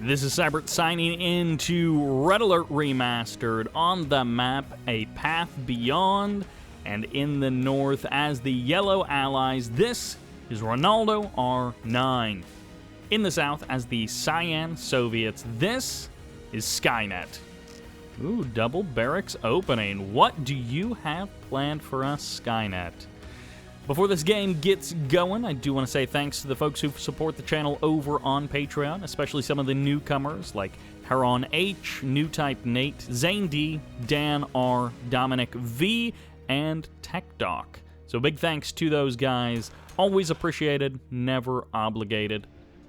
This is Cybert signing into Red Alert Remastered on the map A Path Beyond, and in the north as the Yellow Allies, this is Ronaldo R9. In the south as the Cyan Soviets, this is Skynet. Ooh, double barracks opening. What do you have planned for us, Skynet? Before this game gets going, I do want to say thanks to the folks who support the channel over on Patreon, especially some of the newcomers like Haoran H, New Type Nate, Zane D, Dan R, Dominick V, and Teckdoc. So big thanks to those guys. Always appreciated, never obligated.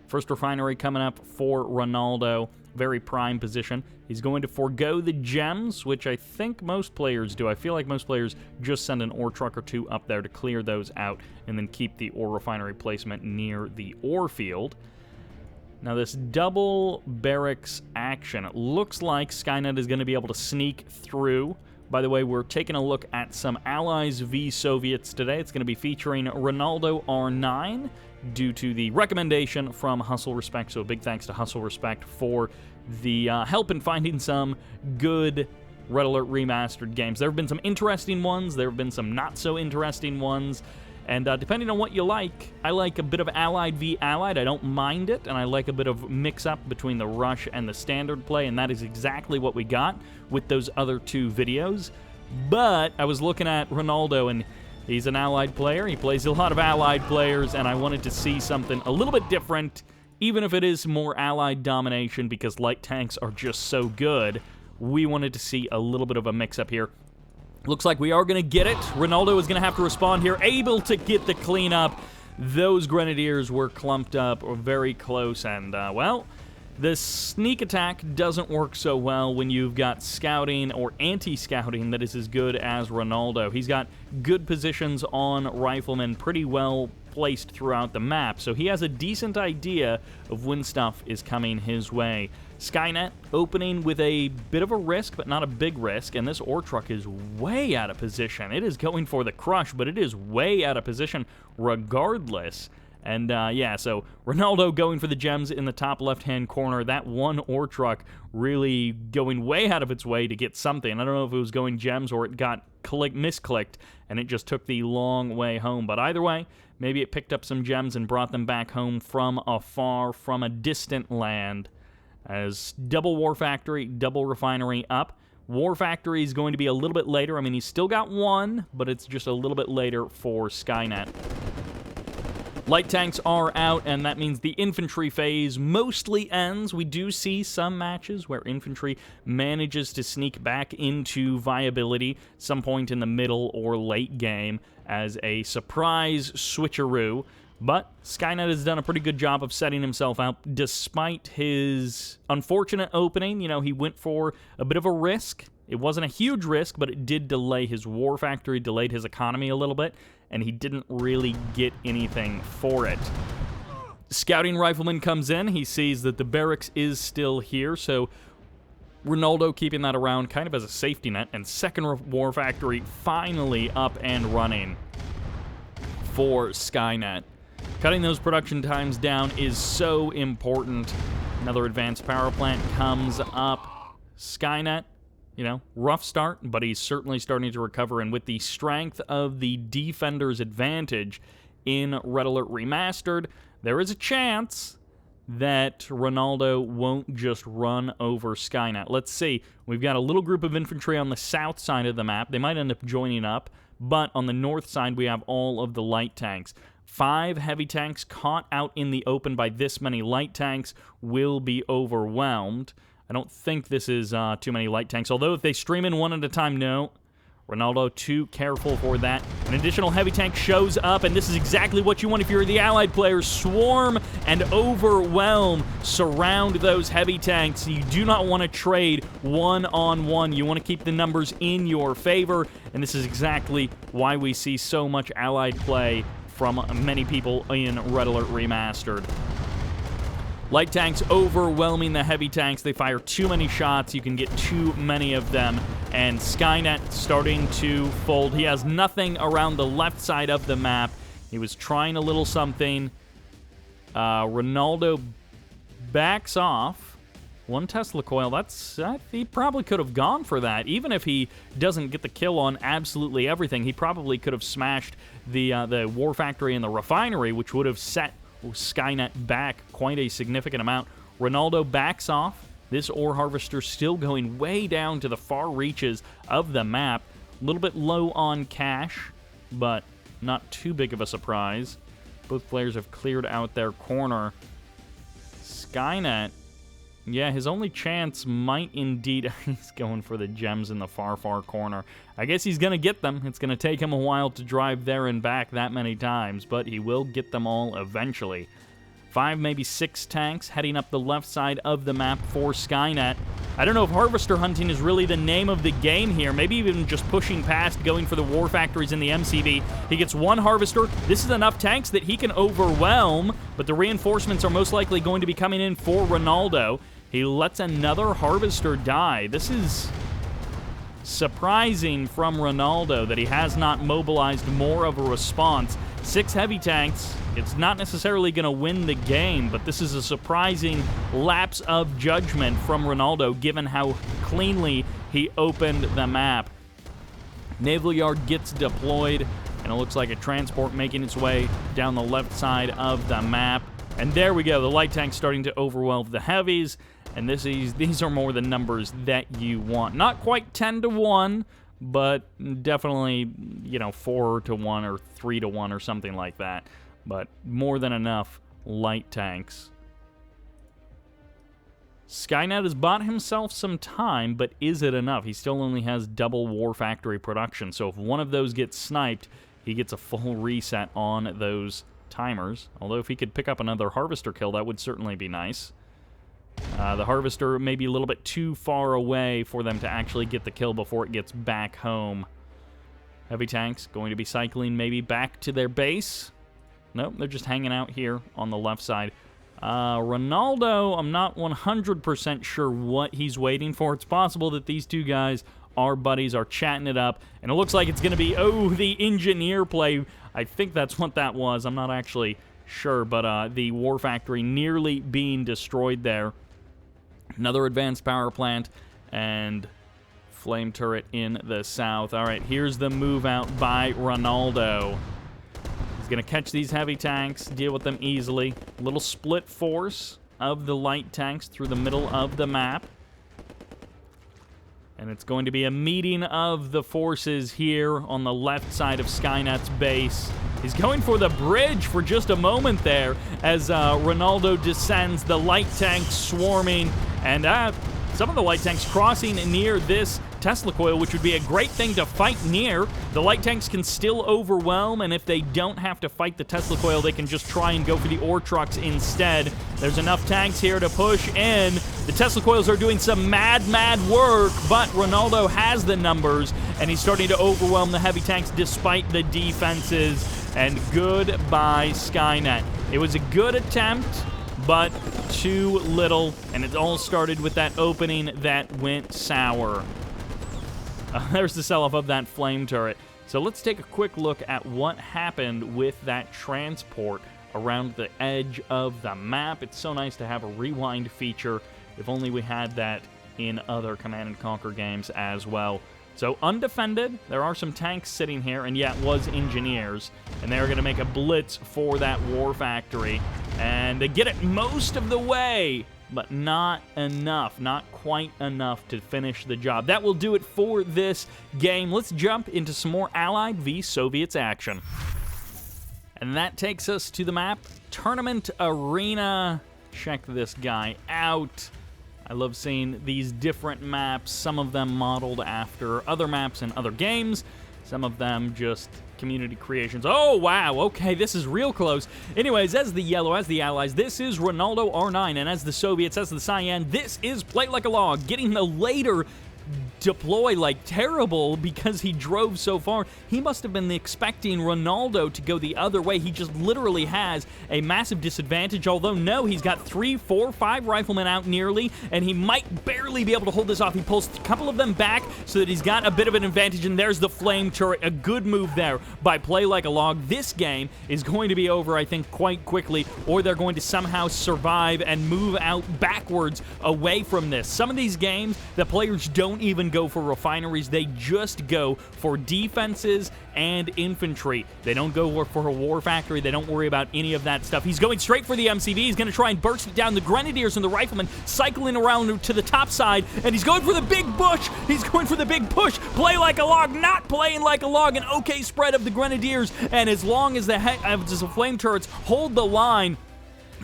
First refinery coming up for Ronaldo. Very prime position. He's going to forego the gems, which I think most players do. I feel like most players just send an ore truck or two up there to clear those out and then keep the ore refinery placement near the ore field. Now this double barracks action, it looks like Skynet is going to be able to sneak through. By the way, we're taking a look at some Allies v Soviets today. It's going to be featuring Ronaldo R9 due to the recommendation from Hustle Respect. So a big thanks to Hustle Respect for the help in finding some good Red Alert Remastered games. There have been some interesting ones. There have been some not so interesting ones. And depending on what you like, I like a bit of Allied v Allied. I don't mind it. And I like a bit of mix-up between the Rush and the Standard play. And that is exactly what we got with those other two videos. But I was looking at Ronaldo, and he's an Allied player. He plays a lot of Allied players. And I wanted to see something a little bit different, even if it is more Allied domination, because light tanks are just so good. We wanted to see a little bit of a mix-up here. Looks like we are going to get it. Ronaldo is going to have to respond here, able to get the cleanup. Those Grenadiers were clumped up or very close, and, well, the sneak attack doesn't work so well when you've got scouting or anti-scouting that is as good as Ronaldo. He's got good positions on riflemen, pretty well placed throughout the map, so he has a decent idea of when stuff is coming his way. Skynet opening with a bit of a risk, but not a big risk, and this ore truck is way out of position. It is going for the crush, but it is way out of position regardless. And, yeah, so Ronaldo going for the gems in the top left-hand corner. That one ore truck really going way out of its way to get something. I don't know if it was going gems or it got misclicked, and it just took the long way home. But either way, maybe it picked up some gems and brought them back home from afar, from a distant land. As double war factory, double refinery up. War factory is going to be a little bit later. I mean, he's still got one, but it's just a little bit later for Skynet. Light tanks are out, and that means the infantry phase mostly ends. We do see some matches where infantry manages to sneak back into viability some point in the middle or late game as a surprise switcheroo. But Skynet has done a pretty good job of setting himself up despite his unfortunate opening. You know, he went for a bit of a risk. It wasn't a huge risk, but it did delay his war factory, delayed his economy a little bit, and he didn't really get anything for it. Scouting rifleman comes in. He sees that the barracks is still here, so Ronaldo keeping that around kind of as a safety net, and second war factory finally up and running for Skynet. Cutting those production times down is so important. Another advanced power plant comes up. Skynet, you know, rough start, but he's certainly starting to recover. And with the strength of the defender's advantage in Red Alert Remastered, there is a chance that Ronaldo won't just run over Skynet. Let's see. We've got a little group of infantry on the south side of the map. They might end up joining up, but on the north side, we have all of the light tanks. 5 heavy tanks caught out in the open by this many light tanks will be overwhelmed. I don't think this is too many light tanks, although if they stream in one at a time, no. Ronaldo too careful for that. An additional heavy tank shows up, and this is exactly what you want if you're the Allied players. Swarm and overwhelm. Surround those heavy tanks. You do not want to trade one-on-one. You want to keep the numbers in your favor, and this is exactly why we see so much Allied play from many people in Red Alert Remastered. Light tanks overwhelming the heavy tanks. They fire too many shots. You can get too many of them. And Skynet starting to fold. He has nothing around the left side of the map. He was trying a little something. Ronaldo backs off. One Tesla coil, he probably could have gone for that. Even if he doesn't get the kill on absolutely everything, he probably could have smashed the War Factory and the refinery, which would have set Skynet back quite a significant amount. Ronaldo backs off. This ore harvester still going way down to the far reaches of the map. A little bit low on cash, but not too big of a surprise. Both players have cleared out their corner. Skynet, yeah, his only chance might indeed... He's going for the gems in the far, far corner. I guess he's going to get them. It's going to take him a while to drive there and back that many times, but he will get them all eventually. 5, maybe 6 tanks heading up the left side of the map for Skynet. I don't know if harvester hunting is really the name of the game here. Maybe even just pushing past, going for the war factories in the MCV. He gets 1 harvester. This is enough tanks that he can overwhelm, but the reinforcements are most likely going to be coming in for Ronaldo. He lets another harvester die. This is surprising from Ronaldo that he has not mobilized more of a response. 6 heavy tanks. It's not necessarily going to win the game, but this is a surprising lapse of judgment from Ronaldo, given how cleanly he opened the map. Naval Yard gets deployed, and it looks like a transport making its way down the left side of the map. And there we go, the light tanks starting to overwhelm the heavies, and these are more the numbers that you want. Not quite 10-1, but definitely, 4-1 or 3-1 or something like that. But more than enough light tanks. Skynet has bought himself some time, but is it enough? He still only has double War Factory production, so if one of those gets sniped, he gets a full reset on those timers. Although if he could pick up another harvester kill, that would certainly be nice. The harvester may be a little bit too far away for them to actually get the kill before it gets back home. Heavy tanks going to be cycling maybe back to their base. Nope, they're just hanging out here on the left side. Ronaldo, I'm not 100% sure what he's waiting for. It's possible that these two guys are buddies, are chatting it up, and it looks like it's going to be, the engineer play. I think that's what that was. I'm not actually sure, but the War Factory nearly being destroyed there. Another advanced power plant, and flame turret in the south. All right, here's the move out by Ronaldo. Going to catch these heavy tanks, deal with them easily. Little split force of the light tanks through the middle of the map. And it's going to be a meeting of the forces here on the left side of Skynet's base. He's going for the bridge for just a moment there as Ronaldo descends, the light tanks swarming, and some of the light tanks crossing near this Tesla coil, which would be a great thing to fight near. The light tanks can still overwhelm, and if they don't have to fight the Tesla coil, they can just try and go for the ore trucks instead. There's enough tanks here to push in. The Tesla coils are doing some mad work, but Ronaldo has the numbers, and he's starting to overwhelm the heavy tanks despite the defenses. And goodbye, Skynet. It was a good attempt, but too little, and it all started with that opening that went sour. There's the sell-off of that flame turret. So let's take a quick look at what happened with that transport around the edge of the map. It's so nice to have a rewind feature. If only we had that in other Command & Conquer games as well. So undefended, there are some tanks sitting here, and yeah, it was engineers. And they're going to make a blitz for that War Factory. And they get it most of the way, but not enough, not quite enough to finish the job. That will do it for this game. Let's jump into some more Allied v Soviets action. And that takes us to the map, Tournament Arena. Check this guy out. I love seeing these different maps, some of them modeled after other maps in other games, some of them just community creations. Oh, wow, okay, this is real close. Anyways, as the yellow, as the allies, this is Ronaldo R9, and as the Soviets, as the cyan, this is Play Like a Log, getting the later deploy like terrible because he drove so far. He must have been expecting Ronaldo to go the other way. He just literally has a massive disadvantage, although no, he's got 3, 4, 5 riflemen out nearly, and he might barely be able to hold this off. He pulls a couple of them back so that he's got a bit of an advantage, and there's the flame turret. A good move there by Play Like a Log. This game is going to be over, I think, quite quickly, or they're going to somehow survive and move out backwards away from this. Some of these games, the players don't even go for refineries. They just go for defenses and infantry. They don't go for a war factory. They don't worry about any of that stuff. He's going straight for the MCV. He's going to try and burst it down. The Grenadiers and the Riflemen cycling around to the top side, and he's going for the big bush. He's going for the big push. Play like a log, not playing like a log. An okay spread of the Grenadiers, and as long as the flame turrets hold the line,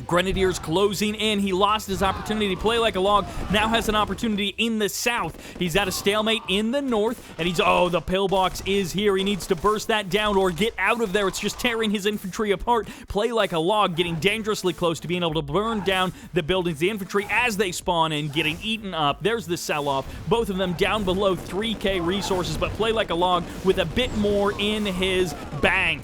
Grenadiers closing in. He lost his opportunity to play like a log. Now has an opportunity in the south. He's at a stalemate in the north, and he's, oh, the pillbox is here. He needs to burst that down or get out of there. It's just tearing his infantry apart. Play like a log, getting dangerously close to being able to burn down the buildings. The infantry, as they spawn in, getting eaten up. There's the sell-off. Both of them down below 3k resources, but Play like a log with a bit more in his bank.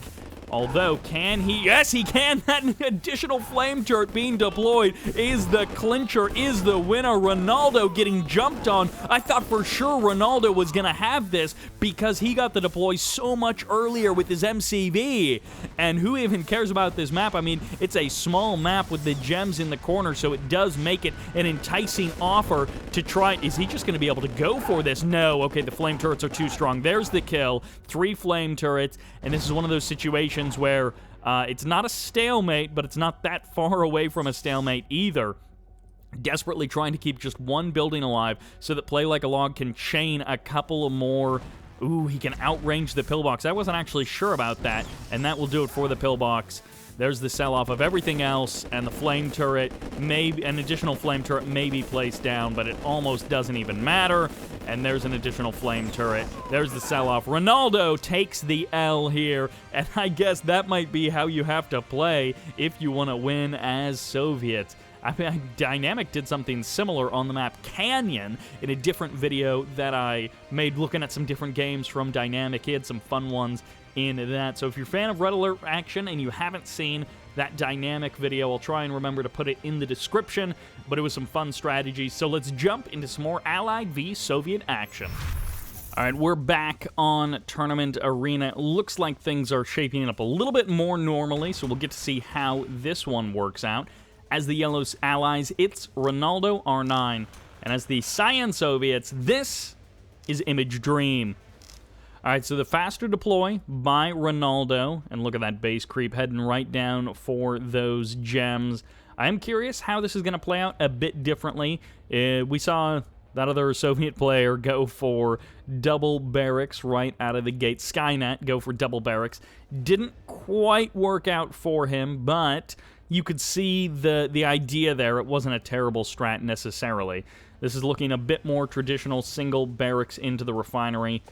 Although, can he? Yes, he can. That additional flame turret being deployed is the clincher, is the winner. Ronaldo getting jumped on. I thought for sure Ronaldo was going to have this because he got the deploy so much earlier with his MCV. And who even cares about this map? I mean, it's a small map with the gems in the corner, so it does make it an enticing offer to try. Is he just going to be able to go for this? No. Okay, the flame turrets are too strong. There's the kill. 3 flame turrets, and this is one of those situations where it's not a stalemate, but it's not that far away from a stalemate either. Desperately trying to keep just one building alive so that Play Like a Log can chain a couple of more. Ooh, he can outrange the pillbox. I wasn't actually sure about that, and that will do it for the pillbox. There's the sell-off of everything else, and the flame turret, maybe an additional flame turret may be placed down, but it almost doesn't even matter. And there's an additional flame turret. There's the sell-off. Ronaldo takes the L here, and I guess that might be how you have to play if you want to win as Soviets. I mean, Dynamic did something similar on the map Canyon in a different video that I made looking at some different games from Dynamic. He had some fun ones in that. So if you're a fan of Red Alert action and you haven't seen that Dynamic video, I'll try and remember to put it in the description, but it was some fun strategies. So let's jump into some more Allied v Soviet action. All right, we're back on Tournament Arena. It looks like things are shaping up a little bit more normally, so we'll get to see how this one works out. As the Yellow Allies, it's Ronaldo R9. And as the Cyan Soviets, this is Image Dream. All right, so the faster deploy by Ronaldo, and look at that base creep heading right down for those gems. I'm curious how this is going to play out a bit differently. We saw that other Soviet player go for double barracks right out of the gate. Skynet go for double barracks. Didn't quite work out for him, but you could see the idea there. It wasn't a terrible strat necessarily. This is looking a bit more traditional, single barracks into the refinery,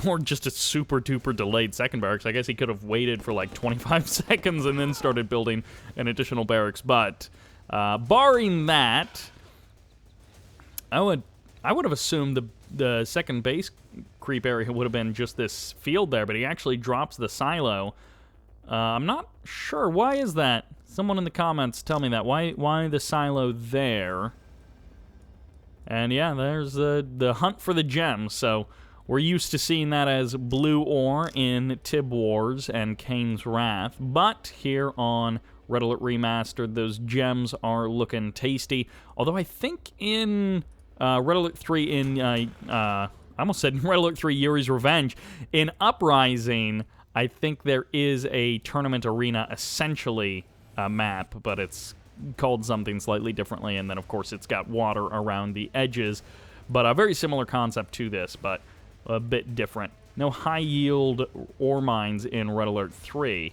or just a super-duper delayed second barracks. I guess he could have waited for like 25 seconds and then started building an additional barracks. But barring that, I would have assumed the second base creep area would have been just this field there, but he actually drops the silo. I'm not sure. Why is that? Someone in the comments tell me that. Why the silo there? And yeah, there's the hunt for the gems. So we're used to seeing that as blue ore in Tib Wars and Kane's Wrath. But here on Red Alert Remastered, those gems are looking tasty. Although I think in Red Alert 3 in... I almost said Red Alert 3 Yuri's Revenge. In Uprising, I think there is a tournament arena, essentially a map, but it's called something slightly differently, and then, of course, it's got water around the edges. But a very similar concept to this, but a bit different. No high-yield ore mines in Red Alert 3.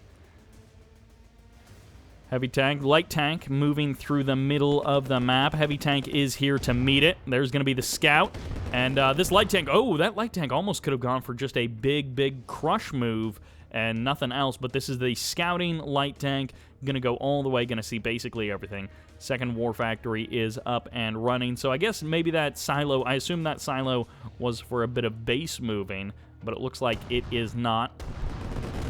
Heavy tank, light tank, moving through the middle of the map. Heavy tank is here to meet it. There's going to be the scout. And this light tank, oh, that light tank almost could have gone for just a big, big crush move and nothing else, but this is the scouting light tank. Going to go all the way, going to see basically everything. Second War Factory is up and running, so I guess maybe that silo, I assume that silo was for a bit of base moving, but it looks like it is not.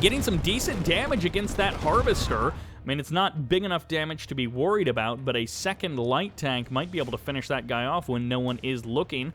Getting some decent damage against that Harvester. I mean, it's not big enough damage to be worried about, but a second light tank might be able to finish that guy off when no one is looking.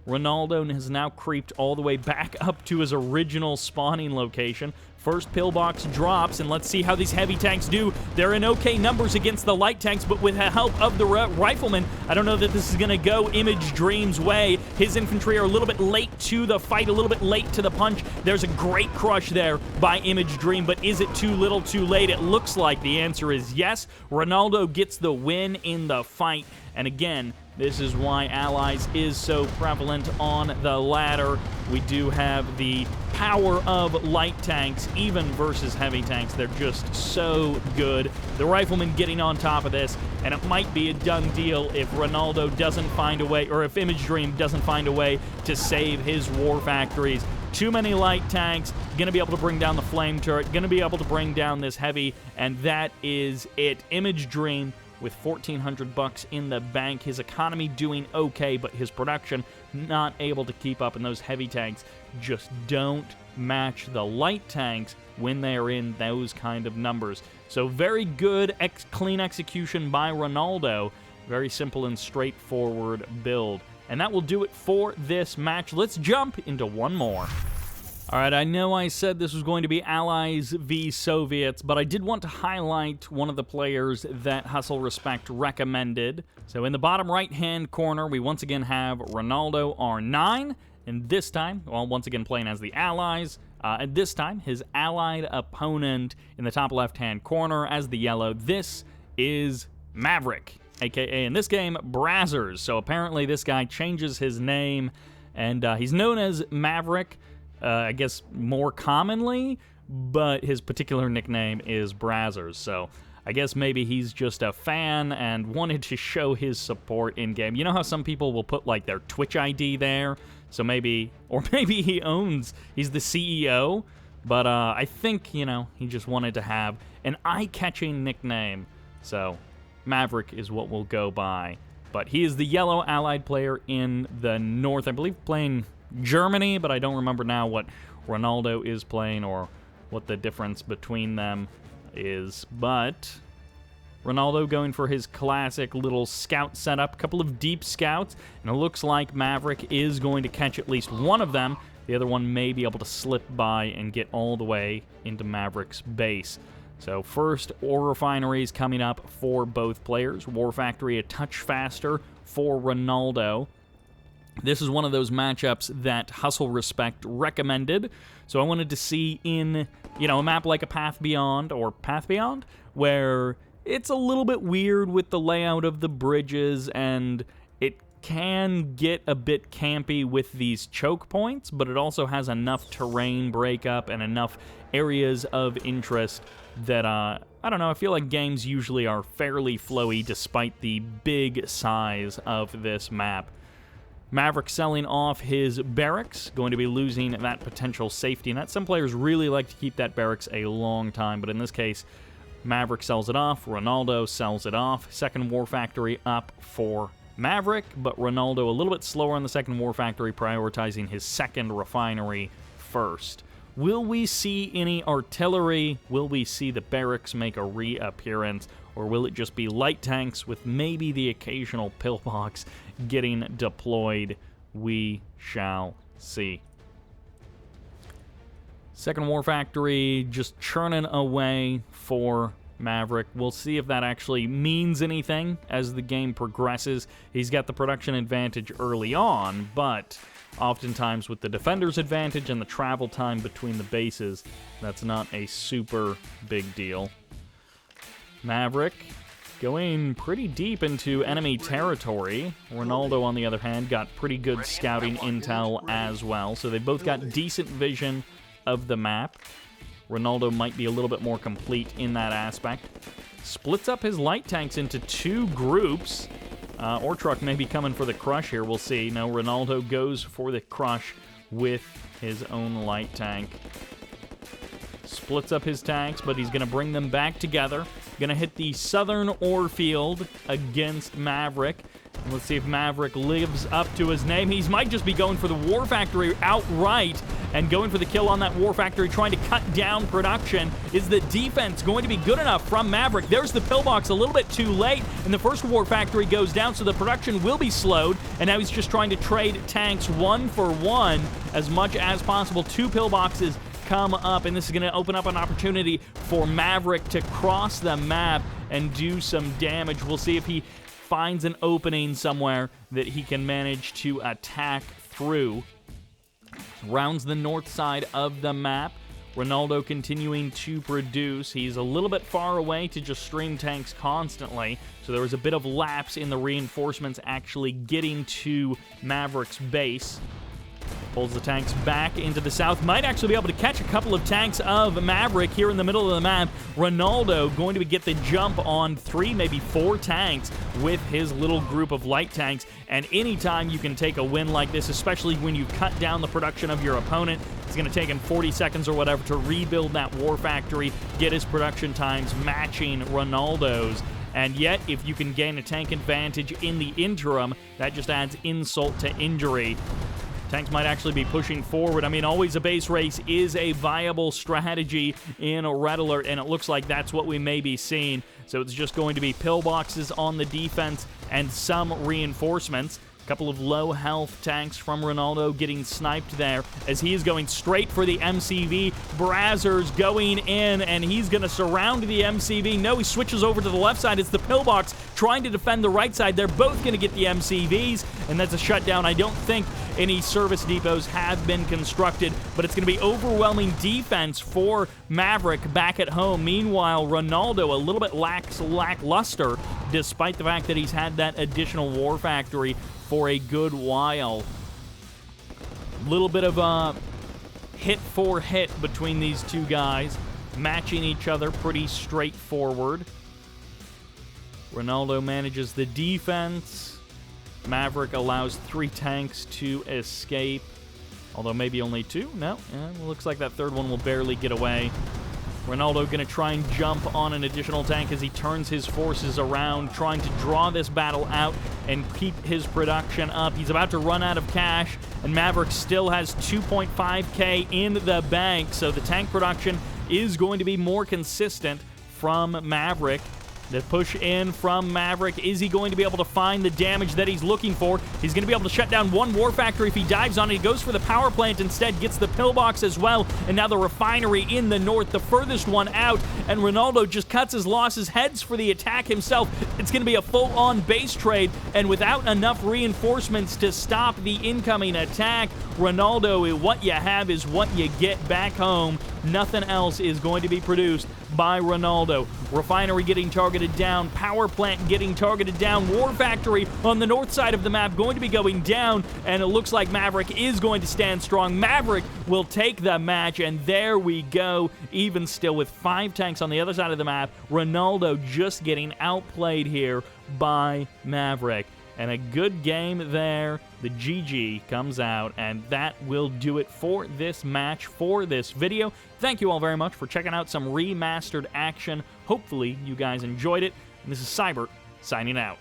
Ronaldo has now creeped all the way back up to his original spawning location. First pillbox drops, and let's see how these heavy tanks do. They're in okay numbers against the light tanks, but with the help of the riflemen, I don't know that this is going to go Image Dream's way. His infantry are a little bit late to the fight, a little bit late to the punch. There's a great crush there by Image Dream, but is it too little too late? It looks like the answer is yes. Ronaldo gets the win in the fight, and again, this is why Allies is so prevalent on the ladder. We do have the power of light tanks, even versus heavy tanks. They're just so good. The riflemen getting on top of this, and it might be a done deal if Ronaldo doesn't find a way, or if Image Dream doesn't find a way to save his war factories. Too many light tanks, gonna be able to bring down the flame turret, gonna be able to bring down this heavy, and that is it. Image Dream with 1,400 bucks in the bank. His economy doing okay, but his production not able to keep up, and those heavy tanks just don't match the light tanks when they are in those kind of numbers. So very good, clean execution by Ronaldo. Very simple and straightforward build. And that will do it for this match. Let's jump into one more. All right, I know I said this was going to be Allies v Soviets, but I did want to highlight one of the players that Hustle Respect recommended. So in the bottom right-hand corner, we once again have Ronaldo R9, and this time, well, once again playing as the Allies, and this time, his allied opponent in the top left-hand corner as the yellow. This is Maverick, a.k.a. in this game, Brazzers. So apparently this guy changes his name, and he's known as Maverick, I guess more commonly, but his particular nickname is Brazzers. So I guess maybe he's just a fan and wanted to show his support in-game. You know how some people will put, like, their Twitch ID there? So maybe, or maybe he's the CEO, but I think, you know, he just wanted to have an eye-catching nickname. So Maverick is what we'll go by. But he is the yellow allied player in the north, I believe playing Germany, but I don't remember now what Ronaldo is playing or what the difference between them is. But Ronaldo going for his classic little scout setup, couple of deep scouts, and it looks like Maverick is going to catch at least one of them. The other one may be able to slip by and get all the way into Maverick's base. So first, ore refineries coming up for both players. War Factory a touch faster for Ronaldo. This is one of those matchups that Hustle Respect recommended. So I wanted to see in, you know, a map like a Path Beyond or Path Beyond, where it's a little bit weird with the layout of the bridges, and it can get a bit campy with these choke points, but it also has enough terrain breakup and enough areas of interest that, I don't know, I feel like games usually are fairly flowy despite the big size of this map. Maverick selling off his barracks, going to be losing that potential safety net. Some players really like to keep that barracks a long time, but in this case, Maverick sells it off, Ronaldo sells it off. Second War Factory up for Maverick, but Ronaldo a little bit slower on the second War Factory, prioritizing his second refinery first. Will we see any artillery? Will we see the barracks make a reappearance? Or will it just be light tanks with maybe the occasional pillbox getting deployed? We shall see. Second War Factory just churning away for Maverick. We'll see if that actually means anything as the game progresses. He's got the production advantage early on, but oftentimes with the defender's advantage and the travel time between the bases, that's not a super big deal. Maverick going pretty deep into enemy territory. Ronaldo, on the other hand, got pretty good scouting intel as well, so they both got decent vision of the map. Ronaldo might be a little bit more complete in that aspect. Splits up his light tanks into two groups. Or Truck may be coming for the crush here, we'll see. No, Ronaldo goes for the crush with his own light tank. Splits up his tanks, but he's going to bring them back together. Going to hit the southern ore field against Maverick. And let's see if Maverick lives up to his name. He might just be going for the War Factory outright and going for the kill on that War Factory, trying to cut down production. Is the defense going to be good enough from Maverick? There's the pillbox a little bit too late, and the first War Factory goes down, so the production will be slowed, and now he's just trying to trade tanks 1 for 1 as much as possible. 2 pillboxes come up, and this is going to open up an opportunity for Maverick to cross the map and do some damage. We'll see if he finds an opening somewhere that he can manage to attack through. Rounds the north side of the map. Ronaldo continuing to produce. He's a little bit far away to just stream tanks constantly, so there was a bit of lapse in the reinforcements actually getting to Maverick's base. Pulls the tanks back into the south. Might actually be able to catch a couple of tanks of Maverick here in the middle of the map. Ronaldo going to get the jump on 3, maybe 4 tanks with his little group of light tanks. And anytime you can take a win like this, especially when you cut down the production of your opponent, it's going to take him 40 seconds or whatever to rebuild that War Factory, get his production times matching Ronaldo's. And yet, if you can gain a tank advantage in the interim, that just adds insult to injury. Tanks might actually be pushing forward. I mean, always a base race is a viable strategy in a Red Alert, and it looks like that's what we may be seeing. So it's just going to be pillboxes on the defense and some reinforcements. A couple of low health tanks from Ronaldo getting sniped there as he is going straight for the MCV. Brazzers going in, and he's going to surround the MCV. No, he switches over to the left side. It's the pillbox trying to defend the right side. They're both going to get the MCVs, and that's a shutdown. I don't think any service depots have been constructed, but it's going to be overwhelming defense for Maverick back at home. Meanwhile, Ronaldo a little bit lackluster, despite the fact that he's had that additional War Factory for a good while. Little bit of a hit for hit between these two guys, matching each other pretty straightforward. Ronaldo manages the defense. Maverick allows 3 tanks to escape, although maybe only 2. No, looks like that third one will barely get away. Ronaldo going to try and jump on an additional tank as he turns his forces around, trying to draw this battle out and keep his production up. He's about to run out of cash, and Maverick still has 2.5k in the bank, so the tank production is going to be more consistent from Maverick. The push in from Maverick. Is he going to be able to find the damage that he's looking for? He's going to be able to shut down one War Factory if he dives on it. He goes for the power plant instead, gets the pillbox as well, and now the refinery in the north, the furthest one out, and Ronaldo just cuts his losses, heads for the attack himself. It's going to be a full-on base trade, and without enough reinforcements to stop the incoming attack, Ronaldo, what you have is what you get back home. Nothing else is going to be produced by Ronaldo. Refinery getting targeted down, power plant getting targeted down, War Factory on the north side of the map going to be going down, and it looks like Maverick is going to stand strong. Maverick will take the match, and there we go. Even still with 5 tanks on the other side of the map, Ronaldo just getting outplayed here by Maverick. And a good game there. The GG comes out, and that will do it for this match, for this video. Thank you all very much for checking out some remastered action. Hopefully you guys enjoyed it. And this is Cybert signing out.